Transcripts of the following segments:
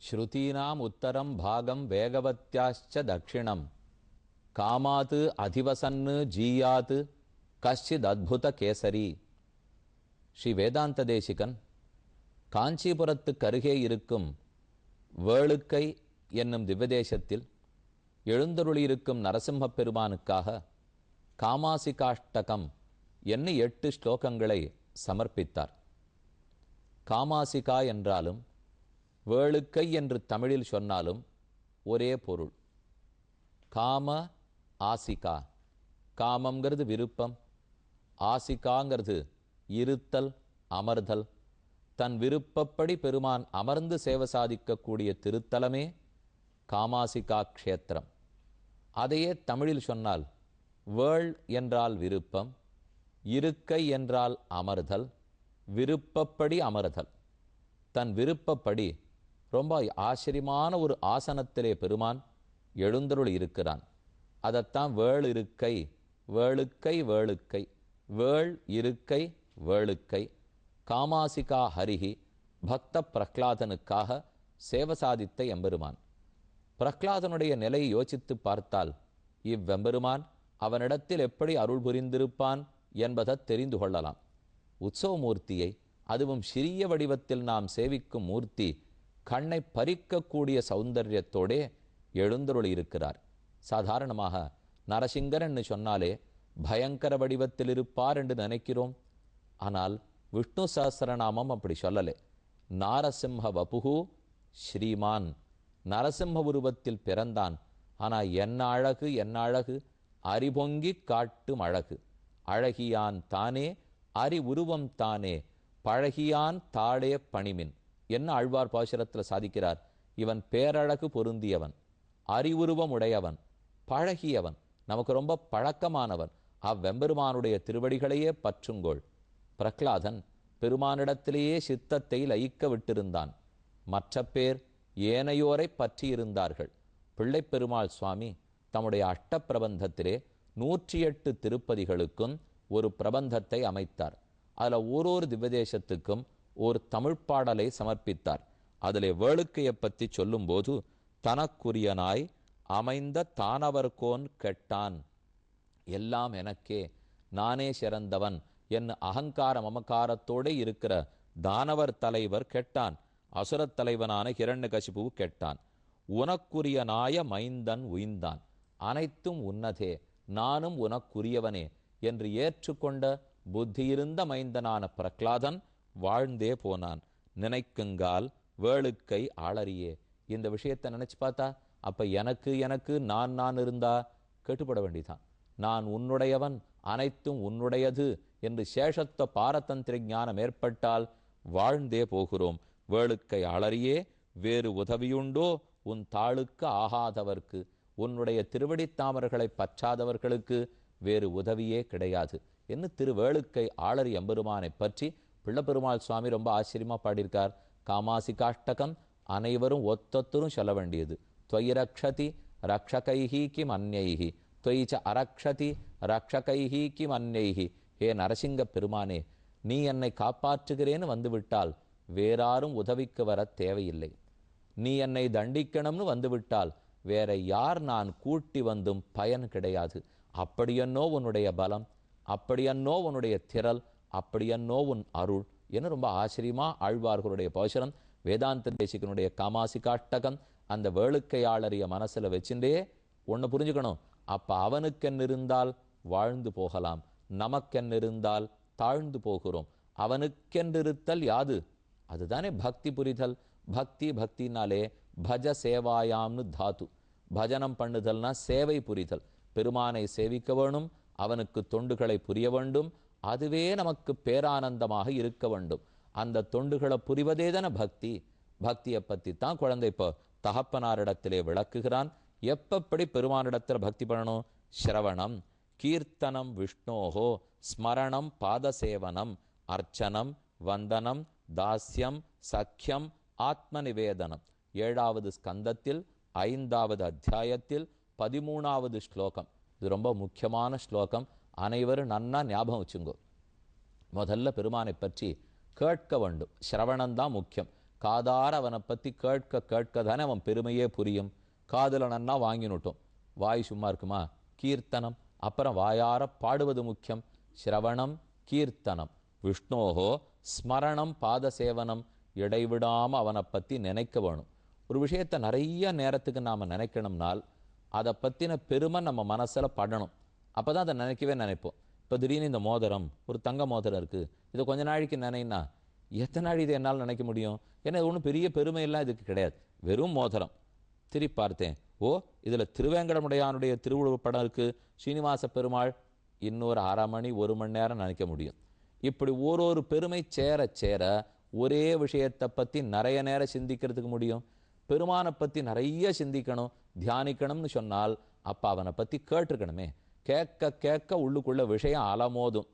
ஸ்ருதீனாம் உத்தரம் பாகம் வேகவத்யாச்ச தட்சிணம் காமாத் அதிவசன்னு ஜீயாத் கஷ்சித் அத்புத கேசரி. ஸ்ரீ வேதாந்த தேசிகன் காஞ்சிபுரத்துக்கு அருகே இருக்கும் வேளுக்கை என்னும் திவ்யதேசத்தில் எழுந்தருளியிருக்கும் நரசிம்மப் பெருமானுக்காக காமாசிகாஷ்டகம் என்ன 8 ஸ்லோகங்களை சமர்ப்பித்தார். காமாசிகா என்றாலும் வேளுக்கை என்று தமிழில் சொன்னாலும் ஒரே பொருள். காம ஆசிகா, காமங்கிறது விருப்பம், ஆசிகாங்கிறது இருத்தல் அமர்தல். தன் விருப்பப்படி பெருமான் அமர்ந்து சேவை சாதிக்கக்கூடிய திருத்தலமே காமாசிகா க்ஷேத்திரம். அதையே தமிழில் சொன்னால் வேள் என்றால் விருப்பம், இருக்கை என்றால் அமர்தல், விருப்பப்படி அமர்தல். தன் விருப்பப்படி ரொம்ப ஆச்சரியமான ஒரு ஆசனத்திலே பெருமான் எழுந்தருள் இருக்கிறான். அதைத்தான் வேள் இருக்கை, வேளுக்கை வேளுக்கை, வேள் இருக்கை வேளுக்கை. காமாசிகா ஹரிஹி, பக்த பிரஹ்லாதனுக்காக சேவை சாதித்த எம்பெருமான். பிரஹ்லாதனுடைய நிலையை யோசித்து பார்த்தால் இவ்வெம்பெருமான் அவனிடத்தில் எப்படி அருள் புரிந்திருப்பான் என்பதை தெரிந்து கொள்ளலாம். உற்சவமூர்த்தியை, அதுவும் சிறிய வடிவத்தில் நாம் சேவிக்கும் மூர்த்தி கண்ணை பறிக்கக்கூடிய சௌந்தரியத்தோடே எழுந்தருள் இருக்கிறார். சாதாரணமாக நரசிங்கர் என்று சொன்னாலே பயங்கர வடிவத்தில் இருப்பார் என்று நினைக்கிறோம். ஆனால் விஷ்ணு சஹஸ்ரநாமம் அப்படி சொல்லலே. நாரசிம்ஹ வபுகு ஸ்ரீமான், நரசிம்ம உருவத்தில் பிறந்தான். ஆனால் என்ன அழகு, என்ன அழகு, அறிபொங்கி காட்டும் அழகு. அழகியான் தானே, அறி உருவம் தானே, பழகியான் தாளே பணிமின் என்ன ஆழ்வார் பாசுரத்தில் சாதிக்கிறார். இவன் பேரழகு பொருந்தியவன், அறிவுருவம் உடையவன், பழகியவன், நமக்கு ரொம்ப பழக்கமானவன். அவ்வெம்பெருமானுடைய திருவடிகளையே பற்றுங்கோள். பிரஹ்லாதன் பெருமானிடத்திலேயே சித்தத்தை லயிக்க விட்டிருந்தான். மற்ற பேர் ஏனையோரை பற்றியிருந்தார்கள். பிள்ளைப் பெருமாள் சுவாமி தம்முடைய அஷ்டப்பிரபந்தத்திலே 108 திருப்பதிகளுக்கும் ஒரு பிரபந்தத்தை அமைத்தார். அதில் ஒரு திவ்யதேசத்துக்கும் ஒரு தமிழ் பாடலை சமர்ப்பித்தார். அதிலே வேளுக்கையை பற்றி சொல்லும்போது, தனக்குரியனாய் அமைந்த தானவர்கோன் கெட்டான், எல்லாம் எனக்கே, நானே சிறந்தவன் என் அகங்கார மமகாரத்தோடு இருக்கிற தானவர் தலைவர் கெட்டான். அசுரத் தலைவனான ஹிரண்யகசிபு கெட்டான். உனக்குரியனாய மைந்தன் உய்ந்தான், அனைத்தும் உன்னதே, நானும் உனக்குரியவனே என்று ஏற்றுக்கொண்ட புத்தியிருந்த மைந்தனான பிரஹ்லாதன் வாழ்ந்தே போனான். நினைக்குங்கால் வேளுக்கை ஆளறியே. இந்த விஷயத்தை நினைச்சு பார்த்தா அப்ப எனக்கு எனக்கு நான் இருந்தா கெட்டுப்பட வேண்டிதான். நான் உன்னுடையவன், அனைத்தும் உன்னுடையது என்று சேஷத்துவ பாரதந்திர ஞானம் ஏற்பட்டால் வாழ்ந்தே போகிறோம். வேளுக்கை ஆளறியே, வேறு உதவியுண்டோ உன் தாளுக்கு ஆகாதவர்க்கு, உன்னுடைய திருவடித்தாமர்களை பற்றாதவர்களுக்கு வேறு உதவியே கிடையாது என்று திருவேளுக்கை ஆளறி எம்பெருமானை பற்றி பிள்ளப்பெருமாள் சுவாமி ரொம்ப ஆச்சரியமா பாடியிருக்கார். காமாசிகாஷ்டகம் அனைவரும் ஒத்தொத்தரும் சொல்ல வேண்டியது. துவயி ரக்ஷதி ரக்ஷகைஹி கிம் அன்யைஹி, துவயிச்ச அரக்ஷதி ரக்ஷகைஹி கிம் அன்யைஹி. ஹே நரசிங்க பெருமானே, நீ என்னை காப்பாற்றுகிறேன்னு வந்துவிட்டால் வேறாரும் உதவிக்கு வர தேவையில்லை. நீ என்னை தண்டிக்கணும்னு வந்துவிட்டால் வேற யார் நான் கூட்டி வந்தும் பயன் கிடையாது. அப்படியன்னோ உன்னுடைய பலம், அப்படியன்னோ உன்னுடைய திரள், அப்படியன்னோ உன் அருள் என்று ரொம்ப ஆச்சரியமா ஆழ்வார்களுடைய பாசுரம். வேதாந்த தேசிகனுடைய காமாசிகாஷ்டகம் அந்த வேளுக்கையாளரிய மனசுல வச்சுட்டே ஒன்று புரிஞ்சுக்கணும். அப்ப அவனுக்கென் இருந்தால் வாழ்ந்து போகலாம், நமக்கென் இருந்தால் தாழ்ந்து போகிறோம். அவனுக்கென்றிருத்தல் யாது? அதுதானே பக்தி புரிதல். பக்தி, பக்தினாலே பஜ சேவாயாம்னு தாத்து. பஜனம் பண்ணுதல்னா சேவை புரிதல். பெருமானை சேவிக்க வேணும், அவனுக்கு தொண்டுகளை புரிய வேண்டும், அதுவே நமக்கு பேரானந்தமாக இருக்க வேண்டும். அந்த தொண்டுகளை புரிவதே தானே பக்தி. பக்தியை பற்றி தான் குழந்தை இப்போ தகப்பனாரிடத்திலே விளக்குகிறான். எப்படி பெருமானிடத்தில் பக்தி பண்ணணும்? ஸ்ரவணம், கீர்த்தனம், விஷ்ணோஹோ ஸ்மரணம், பாதசேவனம், அர்ச்சனம், வந்தனம், தாஸ்யம், சக்கியம், ஆத்ம நிவேதனம். 7வது ஸ்கந்தத்தில் 5வது அத்தியாயத்தில் 13வது ஸ்லோகம். இது ரொம்ப முக்கியமான ஸ்லோகம். அனைவரும் நன்னா ஞாபகம் வச்சுங்கோ. முதல்ல பெருமானை பற்றி கேட்க வேண்டும். சிரவணம்தான் முக்கியம். காதார அவனை பற்றி கேட்க கேட்க தானே அவன் பெருமையே புரியும். காதில் நன்னா வாங்கினுட்டோம், வாய் சும்மா இருக்குமா? கீர்த்தனம், அப்புறம் வாயார பாடுவது முக்கியம். ஸ்ரவணம், கீர்த்தனம், விஷ்ணோஹோ ஸ்மரணம், பாத சேவனம், இடைவிடாமல் அவனை பற்றி நினைக்க வேணும். ஒரு விஷயத்தை நிறைய நேரத்துக்கு நாம் நினைக்கணும்னால் அதை பற்றின பெருமை நம்ம மனசில் படணும். அப்போ தான் அதை நினைக்கவே நினைப்போம். இப்போ திடீர்னு இந்த மோதிரம், ஒரு தங்க மோதிரம் இருக்குது, இதை கொஞ்ச நாளைக்கு நினைனா எத்தனை நாள் இதை என்னால் நினைக்க முடியும்? ஏன்னா இது ஒன்றும் பெரிய பெருமையெல்லாம் இதுக்கு கிடையாது, வெறும் மோதிரம். திருப்பி பார்த்தேன், ஓ இதில் திருவேங்கடமுடையானுடைய திருவுருவப் படம் இருக்குது, ஸ்ரீனிவாச பெருமாள், இன்னொரு அரை மணி 1 மணி நேரம் நினைக்க முடியும். இப்படி ஒரு பெருமை சேர சேர ஒரே விஷயத்தை பற்றி நிறைய நேரம் சிந்திக்கிறதுக்கு முடியும். பெருமானை பற்றி நிறைய சிந்திக்கணும், தியானிக்கணும்னு சொன்னால் அப்போ அவனை பற்றி கேட்டிருக்கணுமே. கேட்க கேட்க உள்ளுக்குள்ள விஷயம் அலமோதும்.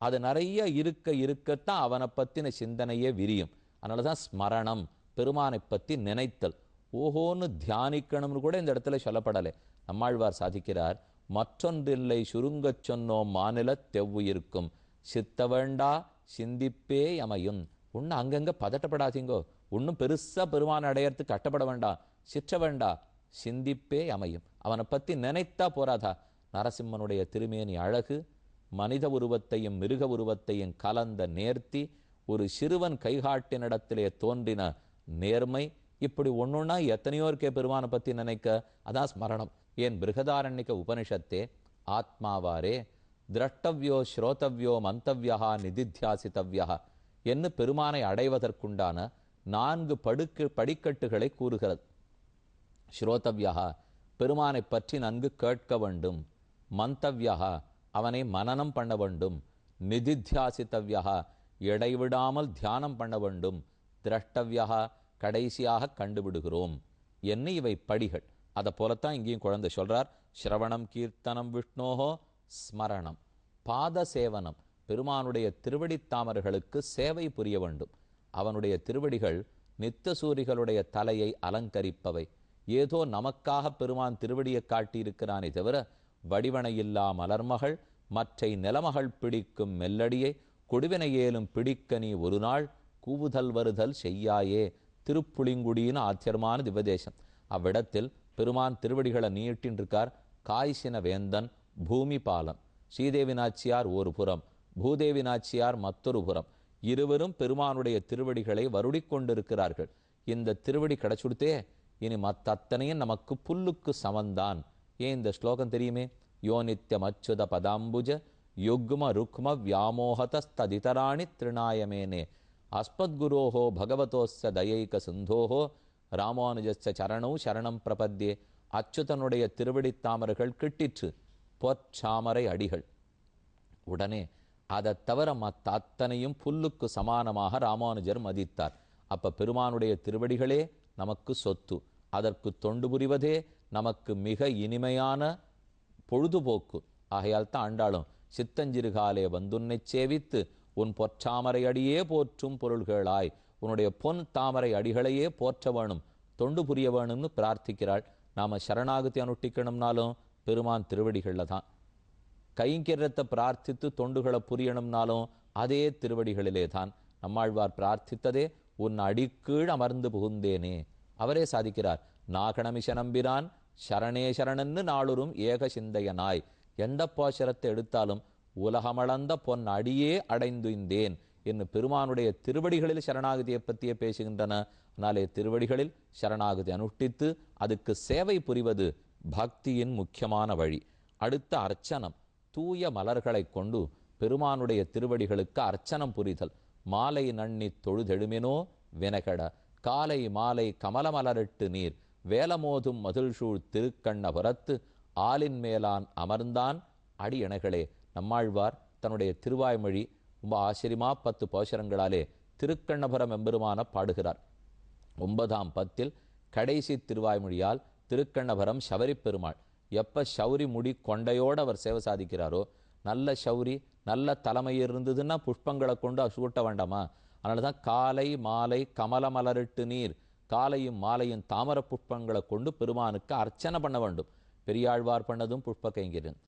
அது நிறைய இருக்க இருக்கத்தான் அவனை பற்றின சிந்தனையே விரியும். அதனால தான் ஸ்மரணம், பெருமானை பற்றி நினைத்தல். ஓஹோன்னு தியானிக்கணும்னு கூட இந்த இடத்துல சொல்லப்படலை. நம்மாழ்வார் சாதிக்கிறார், மற்றொன்றில்லை சுருங்கச் சொன்னோம் மாநில தெவ்வுயிருக்கும், சித்த வேண்டா சிந்திப்பே அமையும். ஒன்றும் அங்கங்கே பதட்டப்படாதீங்கோ, ஒன்றும் பெருசாக பெருமானை அடையறதுக்கு கட்டப்பட வேண்டாம், சிற்ற வேண்டா, சிந்திப்பே அமையும். அவனை பற்றி நினைத்தா போராதா? நரசிம்மனுடைய திருமேனி அழகு, மனித உருவத்தையும் மிருக உருவத்தையும் கலந்த நேர்த்தி, ஒரு சிறுவன் கைகாட்டினிடத்திலே தோன்றின நேர்மை, இப்படி ஒன்றுன்னா எத்தனையோ இருக்கே பெருமானை பற்றி நினைக்க. அதான் ஸ்மரணம். ஏன் பிருகதாரண்யக உபனிஷத்தே ஆத்மாவாரே திரஷ்டவ்யோ ஸ்ரோதவ்யோ மந்தவ்யா நிதித்தியாசித்தவ்யா என்று பெருமானை அடைவதற்குண்டான 4 படிக்கட்டுகளை கூறுகிறது. ஸ்ரோதவ்யா, பெருமானை பற்றி நன்கு கேட்க வேண்டும். மந்தவ்யா, அவனை மனனம் பண்ண வேண்டும். நிதித்தியாசித்தவ்யா, இடைவிடாமல் தியானம் பண்ண வேண்டும். திரஷ்டவ்யா, கடைசியாக கண்டுவிடுகிறோம் என்ன இவை படிகள். அதை போலத்தான் இங்கேயும் குழந்தை சொல்றார். ஸ்ரவணம், கீர்த்தனம், விஷ்ணோஹோ ஸ்மரணம், பாத சேவனம், பெருமானுடைய திருவடி தாமர்களுக்கு சேவை புரிய வேண்டும். அவனுடைய திருவடிகள் நித்தசூரிகளுடைய தலையை அலங்கரிப்பவை. ஏதோ நமக்காக பெருமான் திருவடியை காட்டியிருக்கிறானே தவிர வடிவனையில்லா மலர்மகள் மற்றை நிலமகள் பிடிக்கும் மெல்லடியை கொடுவினையேலும் பிடிக்க நீ ஒரு நாள் கூவுதல் வருதல் செய்யாயே. திருப்புளிங்குடியின் ஆச்சரியமான திவதேசம். அவ்விடத்தில் பெருமான் திருவடிகளை நீட்டின்றிருக்கார். காய்ச்சின வேந்தன் பூமி பாலன், ஸ்ரீதேவி நாச்சியார் ஒரு புறம், பூதேவி நாச்சியார் மற்றொரு புறம், இருவரும் பெருமானுடைய திருவடிகளை வருடி கொண்டிருக்கிறார்கள். இந்த திருவடி கிடைச்சுடுத்தே, இனி மத்தனையும் நமக்கு புல்லுக்கு சமந்தான். ஏன் இந்த ஸ்லோகம் தெரியுமே? யோ நித்யம் அச்சுத பதாம்புஜ யுக்ம ருக்ம வியாமோகதஸ்ததிதராணி திருநாயமேனே அஸ்மத்குரோஹோ பகவதோஸ்ய தயைக சிந்தோஹோ ராமானுஜஸ்ய சரணௌ சரணம் பிரபத்யே. அச்சுதனுடைய திருவடி தாமர்கள் கிட்டிற்று பொற்சாமரை அடிகள். உடனே அதை தவிர மற்ற அத்தனையும் புல்லுக்கு சமானமாக ராமானுஜர் மதித்தார். அப்ப பெருமானுடைய திருவடிகளே நமக்கு சொத்து. அதற்கு தொண்டு புரிவதே நமக்கு மிக இனிமையான பொழுதுபோக்கு. ஆகையால் தான் ஆண்டாளும் சித்தஞ்சிறுகாலே வந்துன்னை சேவித்து உன் பொற்றாமரை அடியே போற்றும் பொருள்களாய், உன்னுடைய பொன் தாமரை அடிகளையே போற்ற வேணும், தொண்டு புரிய வேணும்னு பிரார்த்திக்கிறாள். நாம சரணாகதி அனுஷ்டிக்கணும்னாலும் பெருமான் திருவடிகளில் தான். கைங்கரியத்தை பிரார்த்தித்து தொண்டுகளை புரியணும்னாலும் அதே திருவடிகளிலே தான். நம்மாழ்வார் பிரார்த்தித்ததே உன் அடிக்கீழ் அமர்ந்து புகுந்தேனே. அவரே சாதிக்கிறார், நாகணமிஷ நம்பிரான் சரணே சரணன்னு நாளுரும் ஏக சிந்தையனாய். எந்த பாசுரத்தை எடுத்தாலும் உலகமளந்த பொன் அடியே அடைந்துந்தேன் என்று பெருமானுடைய திருவடிகளில் சரணாகதியை பற்றியே பேசுகின்றன. அதனாலே திருவடிகளில் சரணாகதி அனுஷ்டித்து அதுக்கு சேவை புரிவது பக்தியின் முக்கியமான வழி. அடுத்த அர்ச்சனம், தூய மலர்களை கொண்டு பெருமானுடைய திருவடிகளுக்கு அர்ச்சனம் புரிதல். மாலை நன்னி தொழுதெழுமினோ வினகட காலை மாலை கமலமலரிட்டு நீர் வேலமோதும் மதுள்சூழ் திருக்கண்ணபுரத்து ஆலின் மேலான் அமர்ந்தான் அடியணைகளே. நம்மாழ்வார் தன்னுடைய திருவாய்மொழி ரொம்ப ஆச்சரியமா 10 பாசுரங்களாலே திருக்கண்ணபுரம் எம்பெருமான பாடுகிறார். 9ஆம் பத்தில் கடைசி திருவாய்மொழியால் திருக்கண்ணபுரம் சவரி பெருமாள். எப்ப சௌரி முடி கொண்டையோடு அவர் சேவை சாதிக்கிறாரோ, நல்ல சௌரி நல்ல தலைமை இருந்ததுன்னா புஷ்பங்களை கொண்டு சூட்ட வேண்டாமா? அதனால தான் காலை மாலை கமலமலரிட்டு நீர், காலையும் மாலையும் தாமர புஷ்பங்களை கொண்டு பெருமானுக்கு அர்ச்சனை பண்ண வேண்டும். பெரியாழ்வார் பண்ணதும் புஷ்ப கைங்கரியன்.